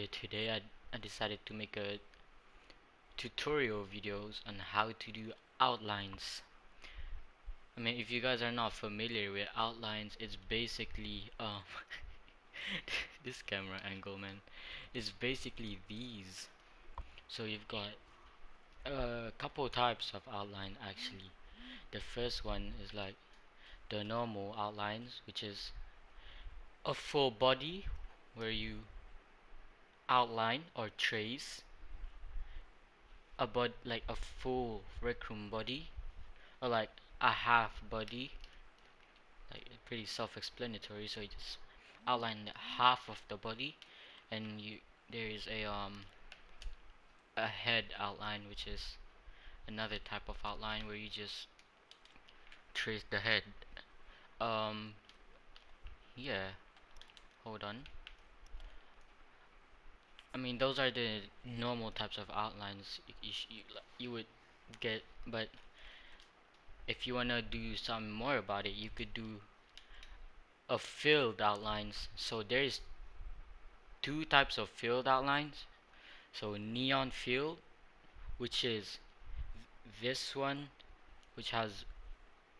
Yeah, today I decided to make a tutorial videos on how to do outlines. I mean, if you guys are not familiar with outlines, it's basically this camera angle, man, is basically these. So you've got a couple types of outline actually. The first one is like the normal outlines, which is a full body where you outline or trace about like a full rectum body or like a half body, like pretty self-explanatory. So you just outline half of the body, and there is a head outline, which is another type of outline where you just trace the head. Um, yeah, hold on. I mean, those are the normal types of outlines you would get, but if you wanna do something more about it, you could do a filled outlines. So there's two types of filled outlines. So neon field, which is this one, which has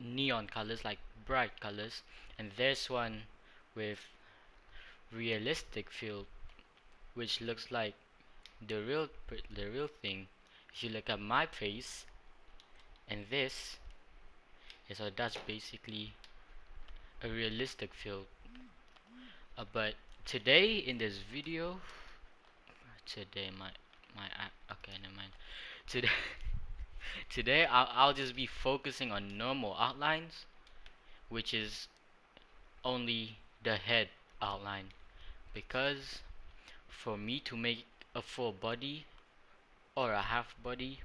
neon colors like bright colors, and this one with realistic field, which looks like the real thing. If you look at my face and this, so that's basically a realistic field. But today in this video, today okay, never mind. Today today I'll just be focusing on normal outlines, which is only the head outline, because for me to make a full body or a half body,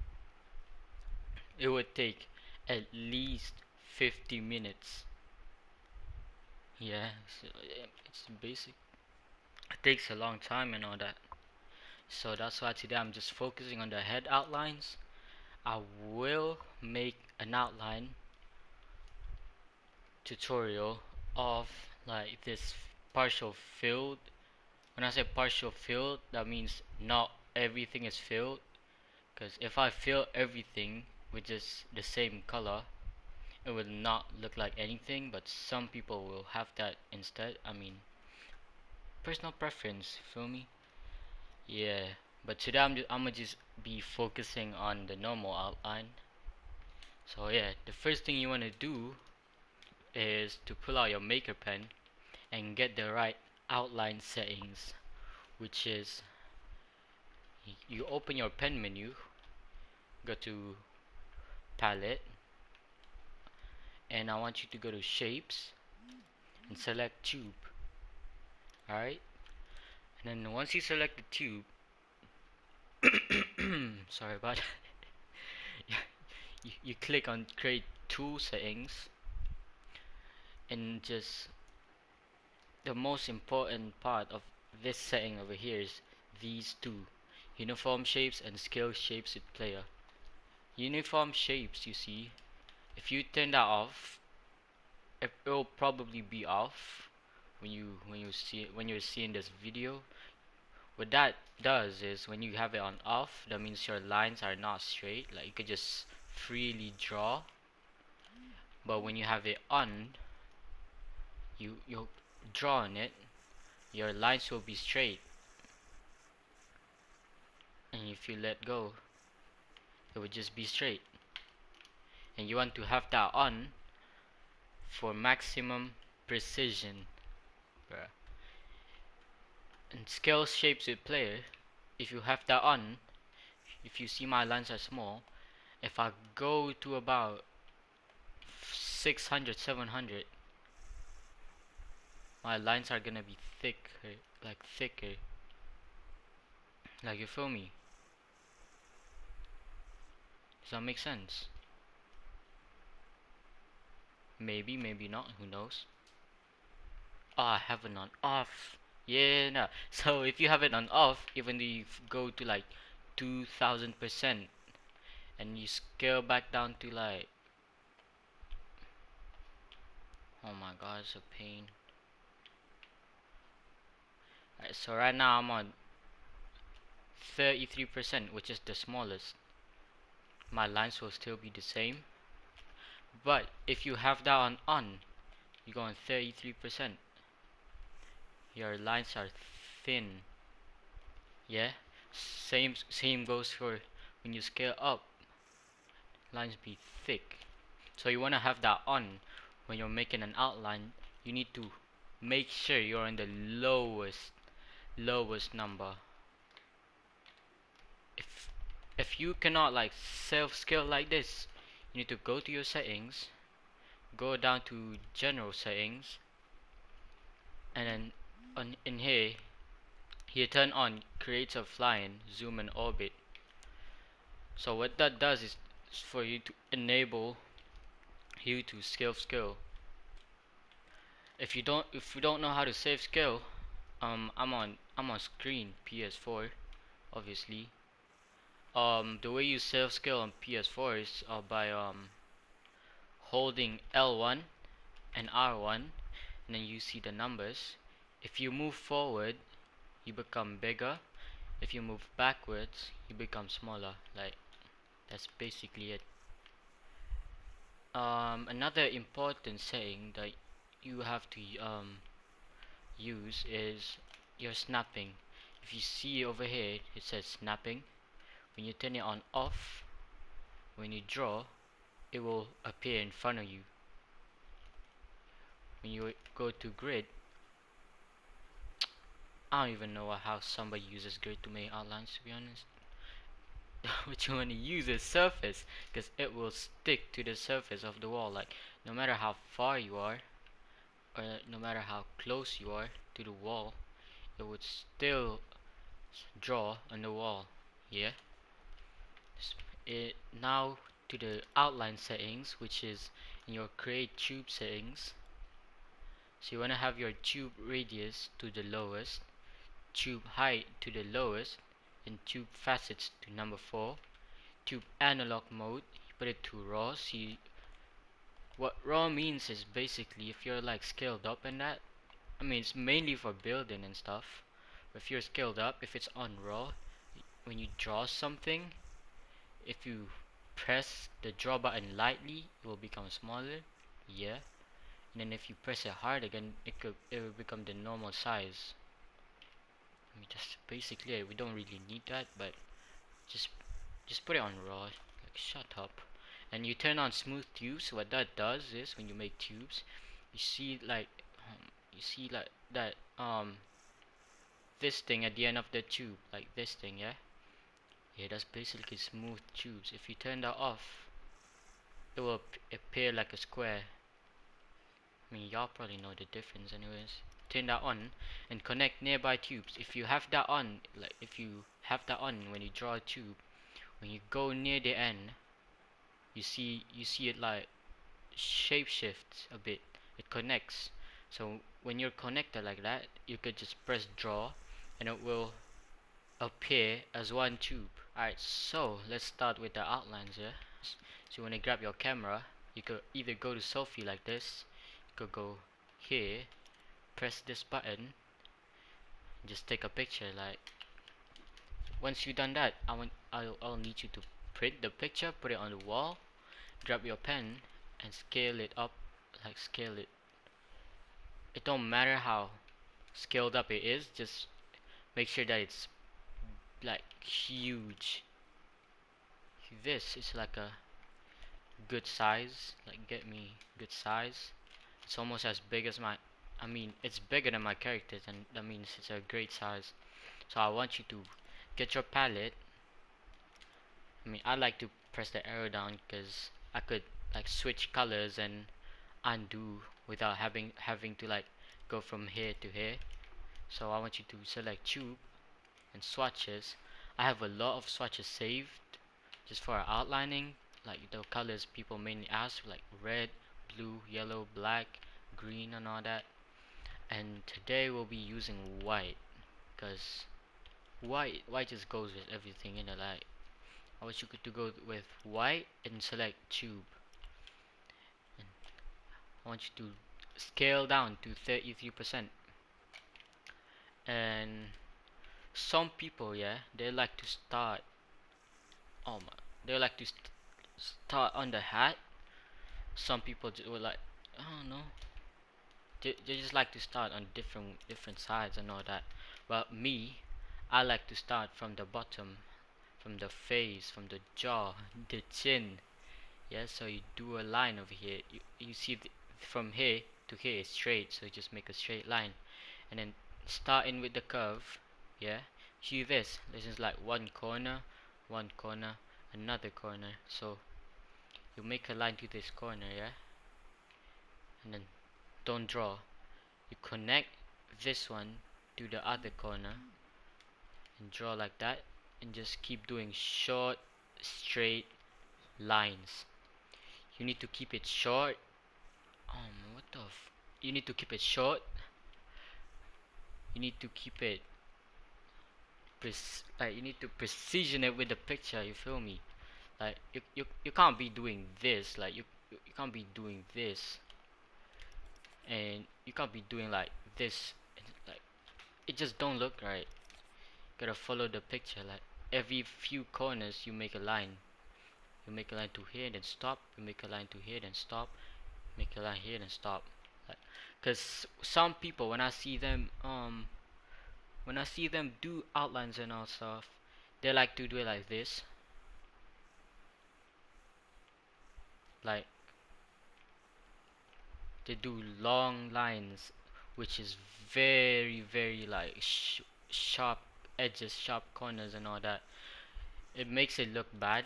it would take at least 50 minutes. Yeah, so it's basic. It takes a long time and all that. So that's why today I'm just focusing on the head outlines. I will make an outline tutorial of like this partial filled. When I say partial filled, that means not everything is filled. Because if I fill everything with just the same color, it will not look like anything. But some people will have that instead. I mean, personal preference. Feel me? Yeah. But today I'm gonna just be focusing on the normal outline. So yeah, the first thing you wanna do is to pull out your maker pen and get the right outline settings, which is you open your pen menu, go to palette, and I want you to go to shapes and select tube. Alright, and then once you select the tube, sorry about that. You click on create tool settings, and just the most important part of this setting over here is these two: uniform shapes and scale shapes with player. Uniform shapes, you see, if you turn that off, it will probably be off when you're seeing this video. What that does is when you have it on off, that means your lines are not straight, like you could just freely draw. But when you have it on, you draw on it, your lines will be straight, and if you let go, it would just be straight. And you want to have that on for maximum precision, bruh. And scale shapes with player, if you have that on, if you see my lines are small, if I go to about 600 700, my lines are gonna be thicker, like you feel me? Does that make sense? Maybe, maybe not, who knows? Oh, I have it on off. Yeah, no. So if you have it on off, even though you go to like 2000% and you scale back down to like, oh my god, it's a pain. Alright, so right now I'm on 33%, which is the smallest, my lines will still be the same. But if you have that on, you go on 33%. Your lines are thin. Yeah. Same goes for when you scale up. Lines be thick. So you wanna have that on when you're making an outline. You need to make sure you're in the lowest number. If you cannot like self scale like this, you need to go to your settings, go down to general settings, and then in here you turn on creative line, zoom and orbit. So what that does is for you to enable you to scale. If you don't know how to save scale, I'm on screen PS4 obviously. The way you save scale on PS4 is by holding L1 and R1, and then you see the numbers. If you move forward, you become bigger. If you move backwards, you become smaller. Like, that's basically it. Another important setting that you have to use is your snapping. If you see over here, it says snapping. When you turn it on off, when you draw, it will appear in front of you. When you go to grid, I don't even know how somebody uses grid to make outlines, to be honest. What you want to use is surface, because it will stick to the surface of the wall. Like, no matter how far you are, or no matter how close you are to the wall, it would still draw on the wall. Yeah. Now to the outline settings, which is in your create tube settings. So you want to have your tube radius to the lowest, tube height to the lowest, and tube facets to number 4. Tube analog mode, you put it to raw. See what raw means is basically if you're like scaled up and that, I mean it's mainly for building and stuff. But if you're scaled up, if it's on raw, when you draw something, if you press the draw button lightly, it will become smaller. Yeah. And then if you press it hard again, it will become the normal size. I mean, that's basically it. We don't really need that, but just put it on raw. Like, shut up. And you turn on smooth tubes. What that does is when you make tubes, you see like that this thing at the end of the tube, like this thing, yeah. Yeah, that's basically smooth tubes. If you turn that off, it will appear like a square. I mean, y'all probably know the difference anyways. Turn that on and connect nearby tubes. If you have that on, like if you have that on when you draw a tube, when you go near the end, you see it like shape shifts a bit. It connects. So when you're connected like that, you could just press draw and it will appear as one tube. Alright, so let's start with the outlines here. So when you grab your camera, you could either go to selfie like this, you could go here, press this button, just take a picture. Like, once you've done that, I'll need you to print the picture, put it on the wall, grab your pen and scale it up. Like, scale it. It don't matter how scaled up it is, just make sure that it's like huge. This is like a good size, like get me good size. It's almost as big as my, I mean it's bigger than my characters, and that means it's a great size. So I want you to get your palette. I mean, I like to press the arrow down because I could like switch colors and undo without having to like go from here to here. So I want you to select tube and swatches. I have a lot of swatches saved just for outlining, like the colors people mainly ask, like red, blue, yellow, black, green and all that. And today we'll be using white, because white just goes with everything in it. Like, I wish you could go with white and select tube, and I want you to scale down to 33%. And some people, yeah, they like to start, they like to start on the hat. Some people will like, I don't know, they just like to start on different sides and all that. But me, I like to start from the bottom, from the face, from the jaw, the chin. Yeah, so you do a line over here. You see from here to here is straight, so you just make a straight line, and then starting with the curve. Yeah, see this. This is like one corner, another corner. So you make a line to this corner, yeah, and then don't draw. You connect this one to the other corner and draw like that, and just keep doing short, straight lines. You need to keep it short. What the you need to keep it short. You need to keep it like you need to precision it with the picture, you feel me? Like you can't be doing this, like you can't be doing this, and you can't be doing like this, and like it just don't look right. Gotta follow the picture. Like every few corners you make a line. You make a line to here then stop, you make a line to here then stop, make a line here then stop. Like, cause some people, when I see them do outlines and all stuff, they like to do it like this. Like they do long lines, which is very like sharp edges, sharp corners and all that. It makes it look bad,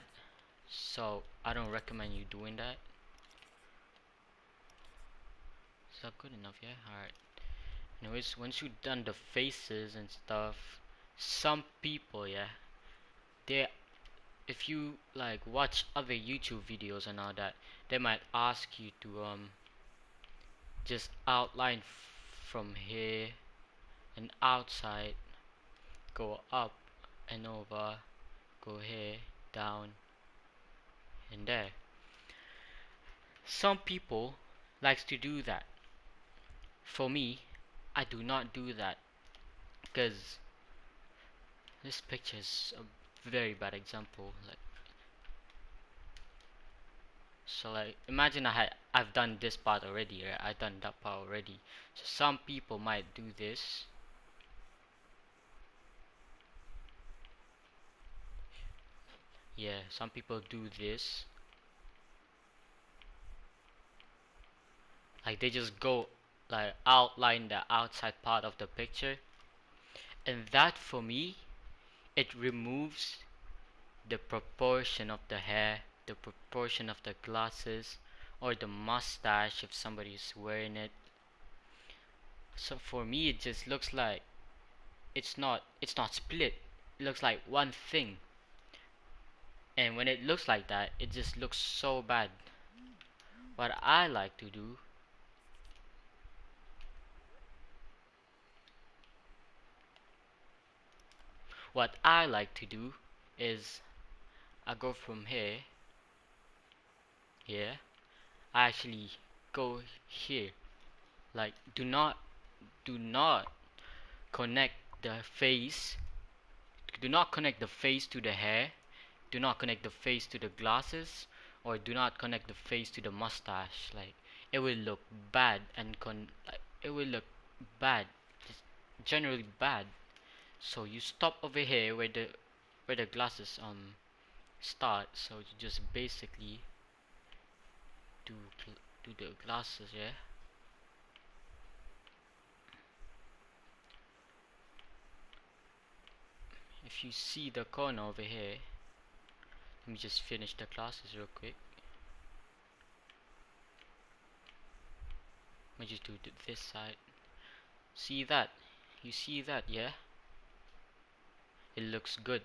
so I don't recommend you doing that. Is that good enough? Yeah, alright. Anyways, once you've done the faces and stuff, some people, yeah, they, if you like watch other YouTube videos and all that, they might ask you to just outline from here and outside, go up and over, go here, down and there. Some people likes to do that. For me, I do not do that, because this picture is a very bad example. Like, so like imagine I've done this part already, right? I've done that part already. So some people might do this. Yeah, some people do this. Like they just go like outline the outside part of the picture, and that for me, it removes the proportion of the hair, the proportion of the glasses, or the mustache if somebody is wearing it. So for me, it just looks like it's not split. It looks like one thing, and when it looks like that, it just looks so bad. What I like to do, what I like to do is I go from here, here. I actually go here. Like do not connect the face. Do not connect the face to the hair. Do not connect the face to the glasses, or do not connect the face to the mustache. Like it will look bad and like, it will look bad, just generally bad. So you stop over here where the glasses start. So you just basically do do the glasses, yeah. If you see the corner over here, let me just finish the glasses real quick. Let me just do this side. See that? You see that, yeah? It looks good.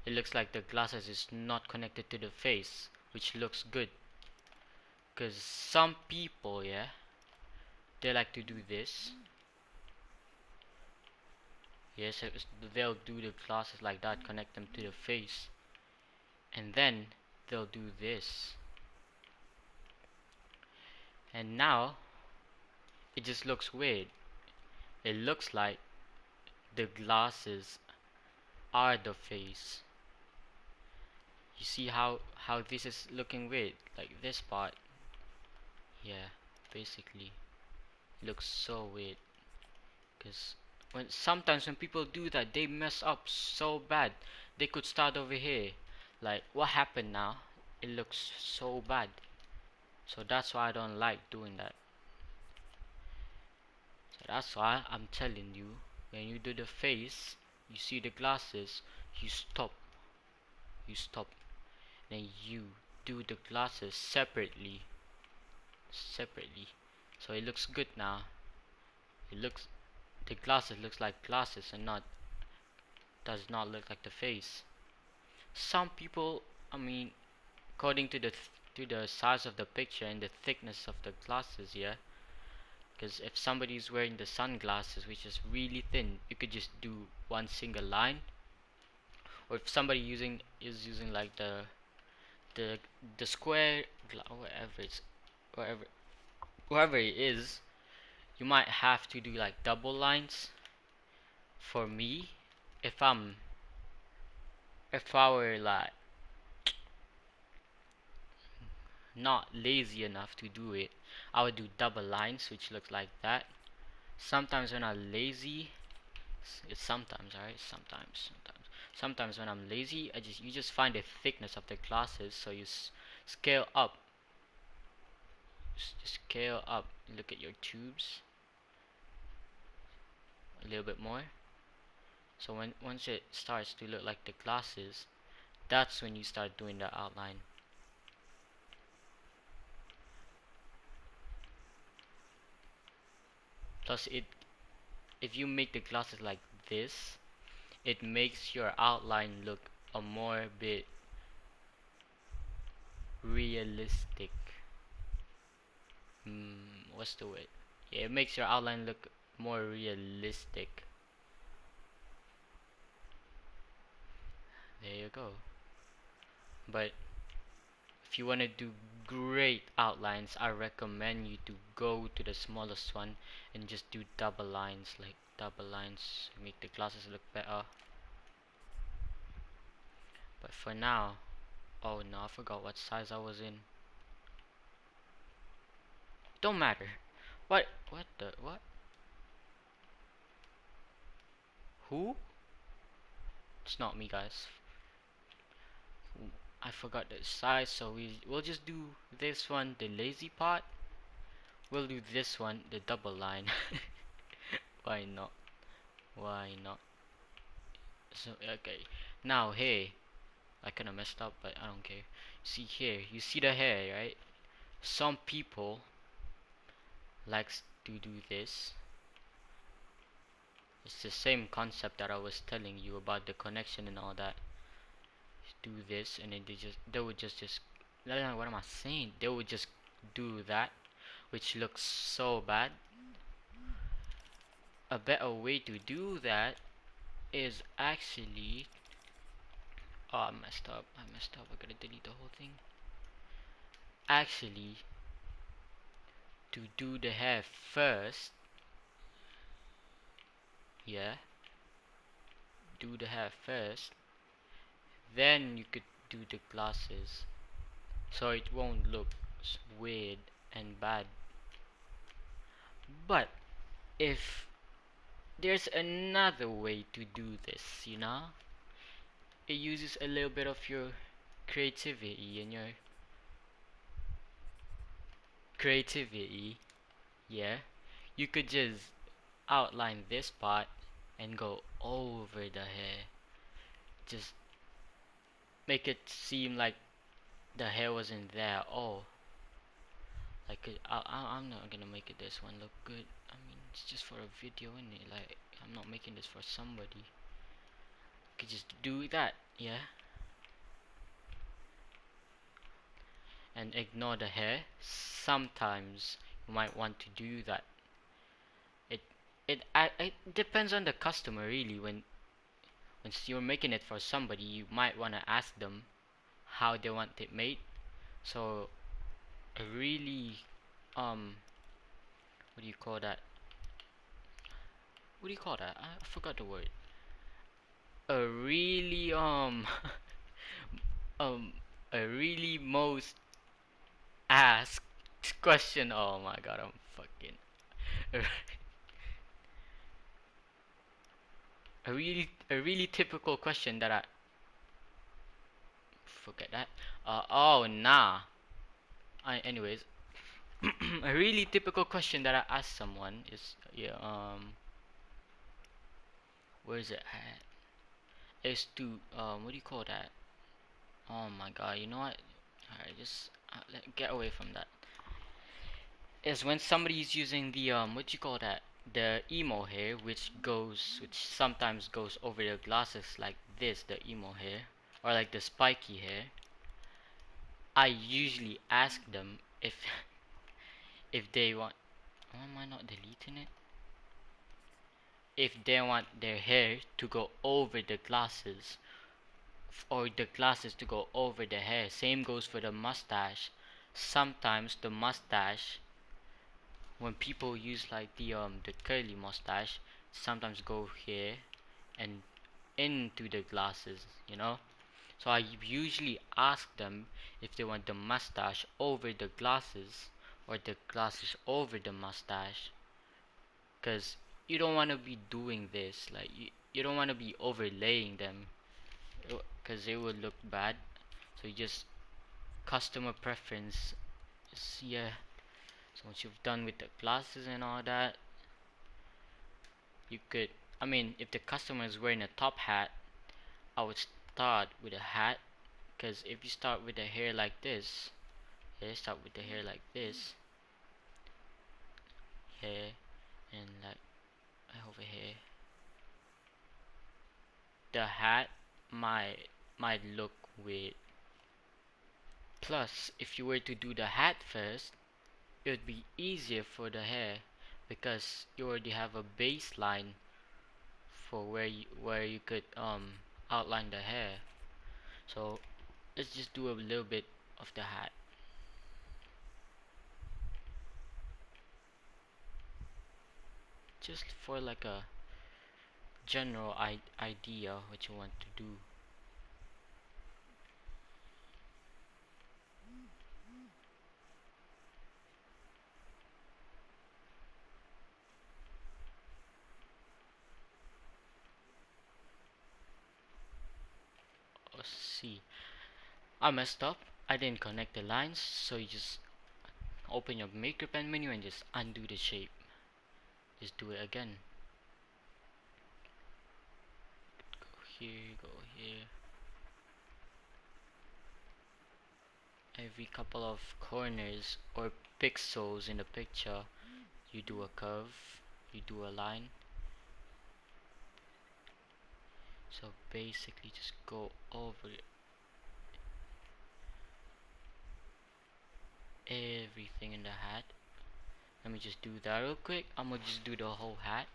It looks like the glasses is not connected to the face, which looks good. Because some people, yeah, they like to do this. Yes, they'll do the glasses like that, connect them to the face. And then they'll do this. And now, it just looks weird. It looks like the glasses are the face. You see how this is looking weird, like this part. Yeah, basically looks so weird. Because sometimes when people do that, they mess up so bad. They could start over here. Like, what happened now? It looks so bad. So that's why I don't like doing that. So that's why I'm telling you, when you do the face, you see the glasses, you stop. You stop. Then you do the glasses separately. Separately. So it looks good now. It looks, the glasses looks like glasses and not, does not look like the face. Some people, I mean, according to the size of the picture and the thickness of the glasses, yeah. Because if somebody's wearing the sunglasses, which is really thin, you could just do one single line. Or if somebody is using like the the square whatever it's whatever whoever it is, you might have to do like double lines. For me, if I'm if I were like not lazy enough to do it, I would do double lines, which looks like that. Sometimes when I'm lazy, it's sometimes, alright, sometimes when I'm lazy, you just find the thickness of the glasses, so you scale up, scale up. Look at your tubes a little bit more. So once it starts to look like the glasses, that's when you start doing the outline. Plus, if you make the glasses like this, it makes your outline look a more bit realistic. What's the word? Yeah, it makes your outline look more realistic. There you go. But if you want to do great outlines, I recommend you to go to the smallest one and just do double lines, like double lines, make the glasses look better. But for now, oh no, I forgot what size I was in. Don't matter. What the, what? Who? It's not me, guys. I forgot the size, so we'll just do this one, the lazy part. We'll do this one, the double line. Why not? Why not? So okay. Now hey, I kinda messed up, but I don't care. See here, you see the hair, right? Some people likes to do this. It's the same concept that I was telling you about the connection and all that. Do this, and then they would just what am I saying? They would just do that, which looks so bad. A better way to do that is actually, oh, I messed up. I gotta delete the whole thing. Actually, to do the hair first, yeah, do the hair first, then you could do the glasses, so it won't look weird and bad. But if there's another way to do this, you know, it uses a little bit of your creativity and your creativity, yeah, you could just outline this part and go over the hair. Just make it seem like the hair wasn't there. Oh, like I'm not gonna make it this one look good. I mean, it's just for a video, innit? Like, I'm not making this for somebody. Could just do that, yeah, and ignore the hair. Sometimes you might want to do that. It it depends on the customer really. When you're making it for somebody, you might want to ask them how they want it made. So a really what do you call that? What do you call that? I forgot the word. a really um a really most asked question. Oh my god, I'm fucking a really typical question that I forget that. Oh nah. Anyways, a really typical question that I ask someone is, yeah, where is it at? Is to what do you call that? Oh my god, you know what? Alright, just get away from that. Is when somebody's using the what do you call that? The emo hair, which sometimes goes over their glasses like this, the emo hair, or like the spiky hair. I usually ask them if if they want. Why am I not deleting it? If they want their hair to go over the glasses, or the glasses to go over the hair. Same goes for the mustache. Sometimes the mustache, when people use like the curly mustache, sometimes go here and into the glasses, you know. So I usually ask them if they want the mustache over the glasses or the glasses over the mustache, because you don't want to be doing this, like you don't want to be overlaying them, because it would look bad. So you just customer preference is, yeah. So once you've done with the glasses and all that, you could, I mean, if the customer is wearing a top hat, I would start with a hat, because if you start with the hair like this, yeah, start with the hair like this, here, and like over here, the hat might look weird. Plus, if you were to do the hat first, it would be easier for the hair, because you already have a baseline for where you could outline the hair. So let's just do a little bit of the hat, just for like a general idea what you want to do. Let's see, I messed up. I didn't connect the lines, so you just open your maker pen menu and just undo the shape. Just do it again. Go here. Every couple of corners or pixels in the picture, you do a curve, you do a line. So basically just go over everything in the hat. Let me just do that real quick. I'm gonna just do the whole hat.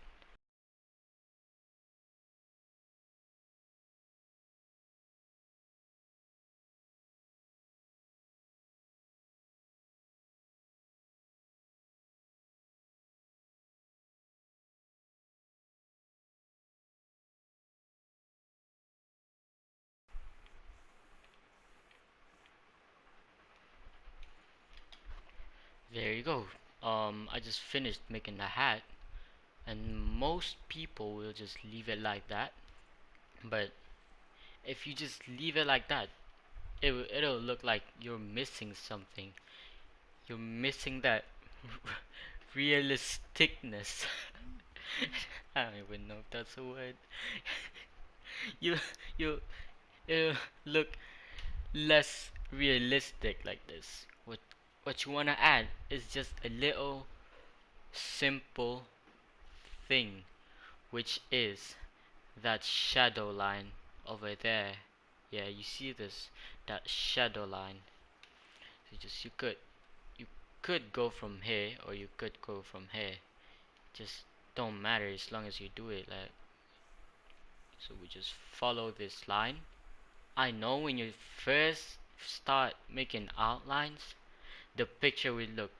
There you go. I just finished making the hat, and most people will just leave it like that. But if you just leave it like that, it'll look like you're missing something. You're missing that realisticness. I don't even know if that's a word. you you it'll look less realistic like this. What you wanna add is just a little simple thing, which is that shadow line over there. Yeah, you see this, that shadow line. So just you could go from here or you could go from here. Just don't matter as long as you do it like. So we just follow this line. I know when you first start making outlines, the picture will look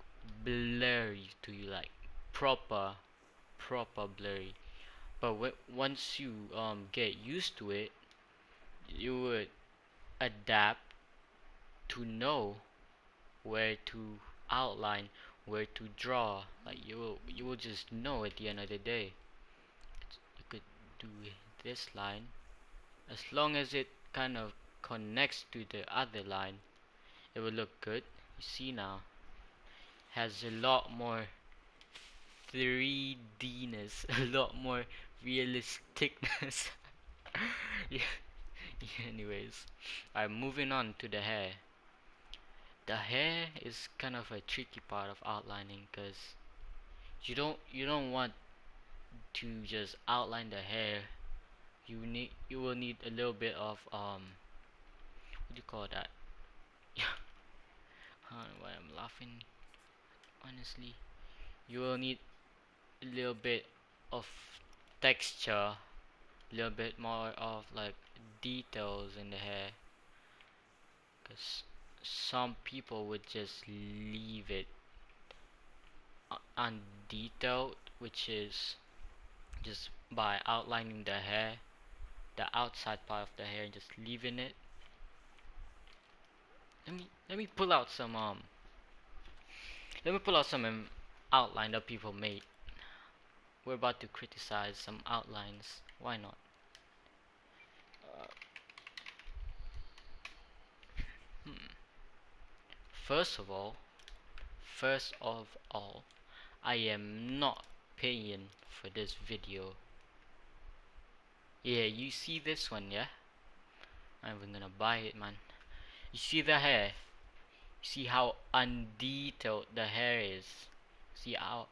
blurry to you, like proper blurry. But once you get used to it, you would adapt to know where to outline, where to draw. Like you will just know at the end of the day. You could do this line as long as it kind of connects to the other line. It will look good. You see now, has a lot more 3Dness, a lot more realisticness. Yeah. Anyways, I'm moving on to the hair. The hair is kind of a tricky part of outlining because you don't want to just outline the hair. You will need a little bit of what do you call that? Yeah, I don't know why I'm laughing. Honestly, you will need a little bit of texture, a little bit more of like details in the hair, because some people would just leave it undetailed, which is just by outlining the hair, the outside part of the hair, and just leaving it. Let me pull out some outline that people made. We're about to criticize some outlines. Why not? Uh, hmm. First of all, first of all, I am not paying for this video. Yeah, you see this one, yeah? I'm even gonna buy it, man. You see the hair? See how undetailed the hair is? See how,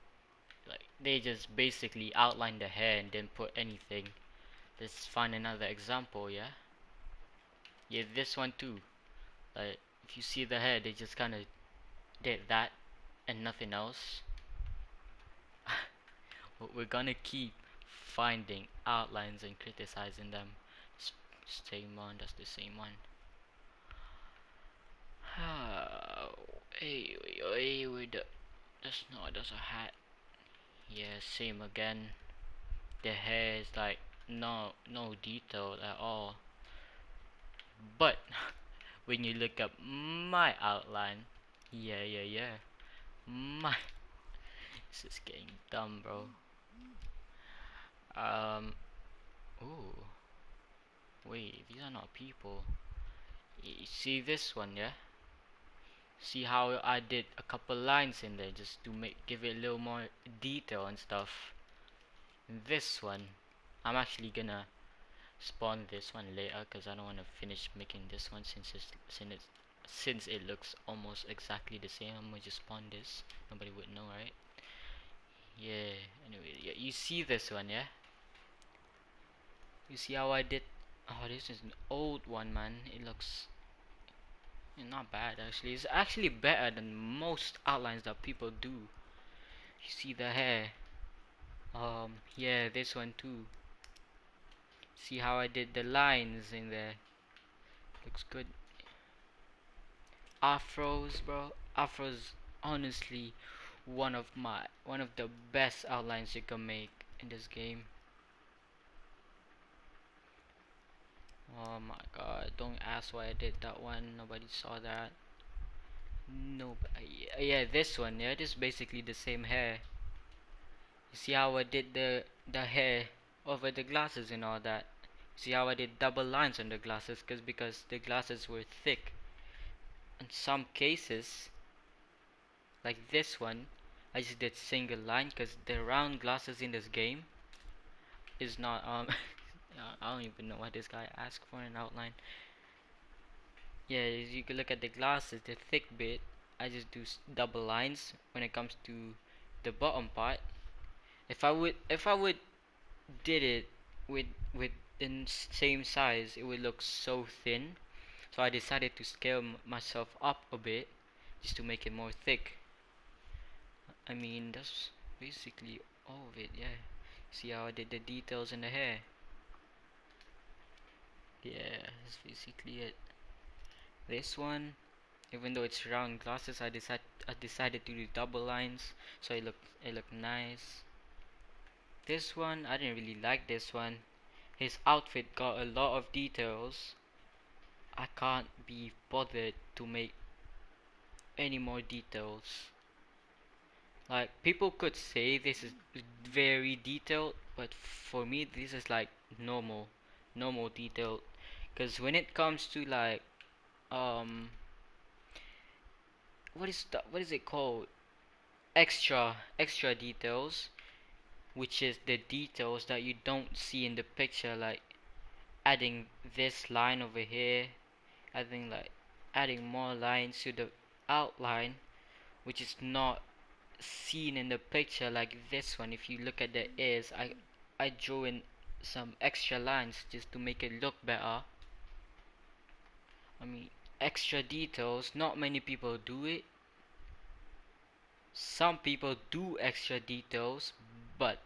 like, they just basically outline the hair and didn't put anything. Let's find another example, yeah? Yeah, this one too. Like, if you see the hair, they just kind of did that and nothing else. We're gonna keep finding outlines and criticizing them. Same one, that's the same one. Hey, with the, that's not, that's a hat. Yeah, same again. The hair is like no detail at all. But when you look up my outline, yeah, my this is getting dumb, bro. Ooh, wait, these are not people. You see this one, yeah? See how I did a couple lines in there just to give it a little more detail and stuff. This one, I'm actually gonna spawn this one later because I don't want to finish making this one since it looks almost exactly the same. I'm gonna just spawn this. Nobody would know, right? Yeah. Anyway, yeah, you see this one, yeah? You see how I did? Oh, this is an old one, man. It looks not bad actually. It's actually better than most outlines that people do. You see the hair? Yeah, this one too. See how I did the lines in there? Looks good. Afros, bro. Afros, honestly, one of the best outlines you can make in this game. Oh my god, don't ask why I did that one. Nobody saw that. No, yeah, this one, yeah, this is basically the same hair. You see how I did the hair over the glasses and all that. See how I did double lines on the glasses because the glasses were thick. In some cases, like this one, I just did single line because the round glasses in this game is not I don't even know what this guy asked for an outline. Yeah, as you can look at the glasses, the thick bit, I just do double lines when it comes to the bottom part. If I would did it with the same size, it would look so thin. So I decided to scale myself up a bit just to make it more thick. I mean, that's basically all of it, yeah. See how I did the details in the hair? Yeah, that's basically it. This one, even though it's round glasses, I decided to do double lines, so it looked nice. This one, I didn't really like this one. His outfit got a lot of details. I can't be bothered to make any more details. Like, people could say this is very detailed, but for me this is like normal detailed. Because when it comes to like um what is it called, extra details, which is the details that you don't see in the picture, like adding this line over here, adding like adding more lines to the outline, which is not seen in the picture, like this one. If you look at the ears, I drew in some extra lines just to make it look better. I mean, extra details, not many people do it. Some people do extra details, but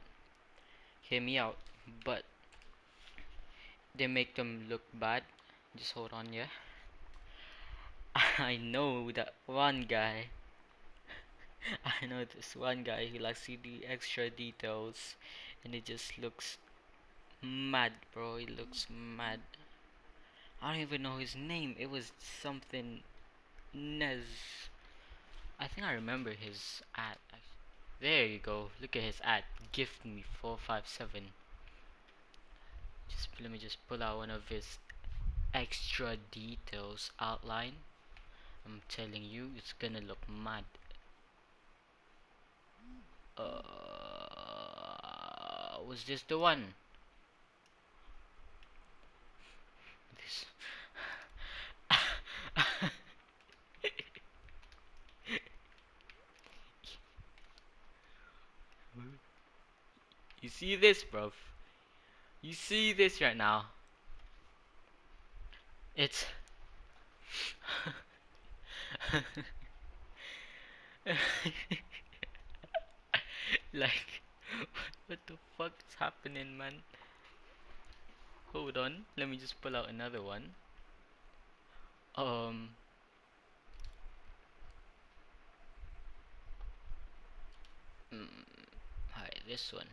hear me out, but they make them look bad. Just hold on, yeah. I know that one guy. I know this one guy who likes to do extra details, and it just looks mad, bro. It looks mad. I don't even know his name. It was something Nez. I think I remember his ad. There you go. Look at his ad. Gift me 457. Just let me just pull out one of his extra details outline. I'm telling you, it's gonna look mad. Was this the one? This. You see this, bro? You see this right now? It's. Like, what the fuck is happening, man? Hold on, let me just pull out another one. Um, Alright, this one.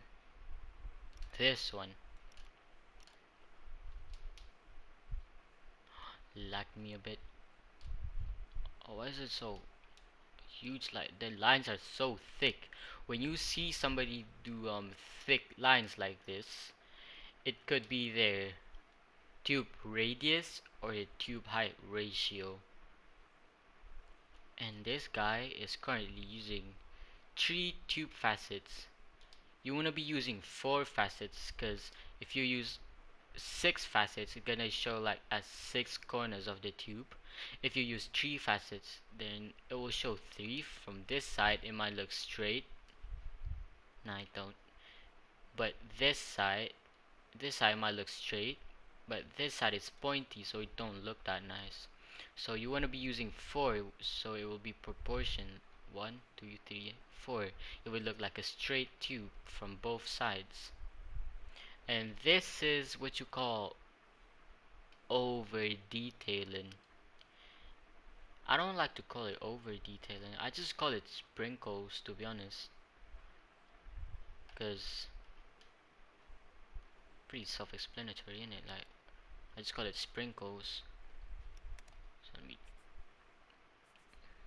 This one. Lagged me a bit. Oh, why is it so huge? Like, the lines are so thick. When you see somebody do thick lines like this, it could be their tube radius or the tube height ratio. And this guy is currently using 3 tube facets. You want to be using 4 facets, because if you use 6 facets, it's gonna show like as 6 corners of the tube. If you use 3 facets, then it will show 3. From this side it might look straight. No, I don't. But this side might look straight, but this side is pointy, so it don't look that nice. So you want to be using 4, so it will be proportion 1 2 3 4. It will look like a straight tube from both sides. And this is what you call over detailing. I don't like to call it over detailing. I just call it sprinkles, to be honest, because pretty self-explanatory, isn't it? Like, I just call it sprinkles. So let me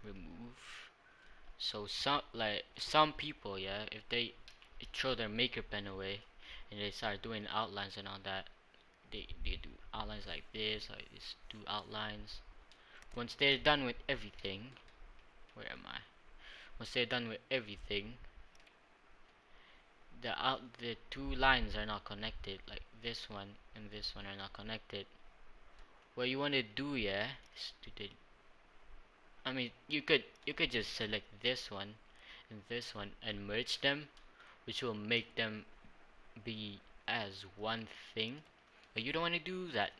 remove. So some people, yeah, if they throw their maker pen away and they start doing outlines and all that, they do outlines like this, like this, do outlines. Once they're done with everything, where am I? Once they're done with everything, the 2 lines are not connected. Like this one and this one are not connected. What you want to do, yeah, is to I mean, you could just select this one and this one and merge them, which will make them be as one thing. But you don't want to do that.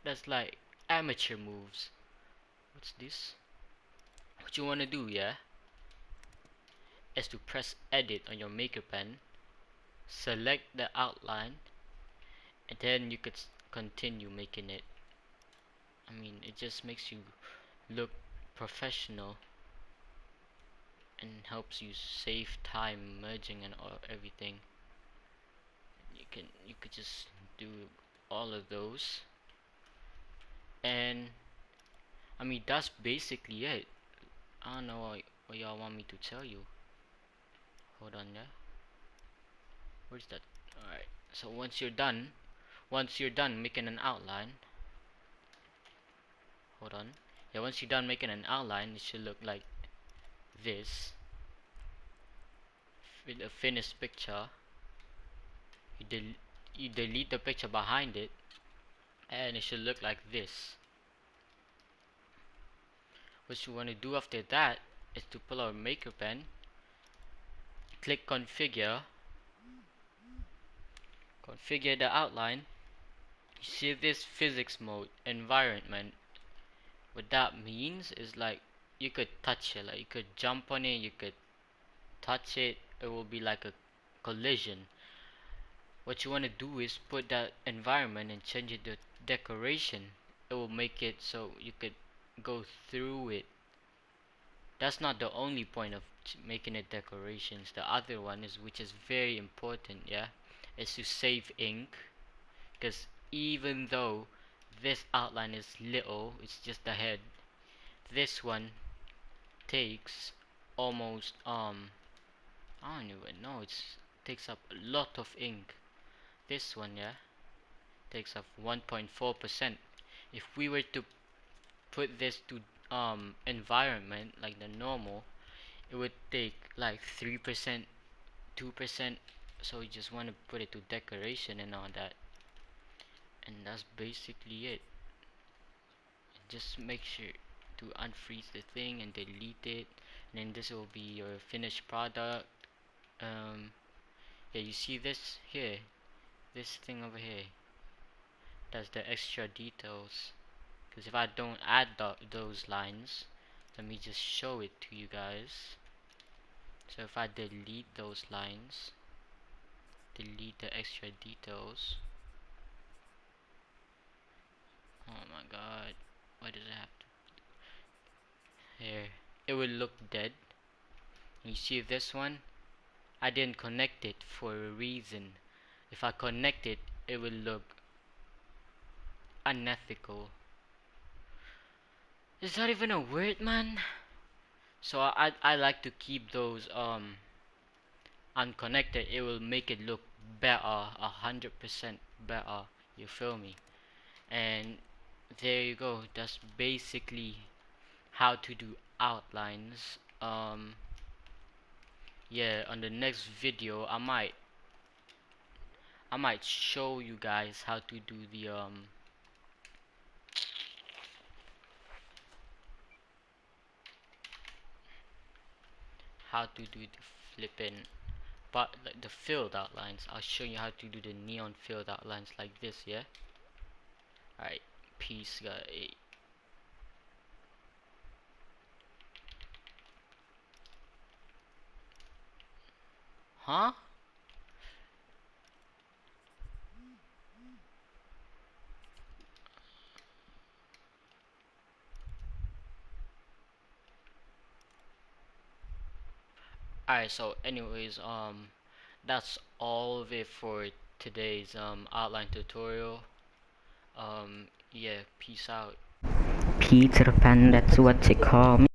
That's like amateur moves. What's this? What you want to do, yeah, is to press edit on your maker pen, select the outline, and then you could continue making it. I mean, it just makes you look professional and helps you save time merging and everything. you could just do all of those. And I mean, that's basically it. I don't know what y'all want me to tell you. Hold on, yeah. Where's that? Alright. So once you're done making an outline, hold on. Yeah, once you're done making an outline, it should look like this. With a finished picture, you delete the picture behind it, and it should look like this. What you want to do after that is to pull out Maker Pen, click configure the outline. You see this physics mode environment. What that means is like you could touch it, like you could jump on it, you could touch it, it will be like a collision. What you want to do is put that environment and change it to decoration. It will make it so you could go through it. That's not the only point of making it decorations. The other one is, which is very important, yeah, is to save ink. Because even though this outline is little, it's just the head, this one takes almost I don't even know, it's takes up a lot of ink. This one, yeah, takes up 1.4%. If we were to put this to environment like the normal, it would take like 3%, 2%. So you just want to put it to decoration and all that, and that's basically it. Just make sure to unfreeze the thing and delete it, and then this will be your finished product. Yeah, you see this here, this thing over here, that's the extra details. Because if I don't add those lines, let me just show it to you guys. So if I delete those lines, delete the extra details, oh my god, why does it have to, here, it will look dead. You see this one, I didn't connect it for a reason. If I connect it, it will look unethical. Is that even a word, man? So I like to keep those unconnected. It will make it look better, 100% better. You feel me? And there you go. That's basically how to do outlines. Yeah, on the next video I might show you guys how to do the flipping, but like the filled outlines. I'll show you how to do the neon filled outlines like this, yeah. Alright, peace guys. Huh? Alright, so anyways, that's all of it for today's outline tutorial. Yeah, peace out. Peter Pan, that's what they call me.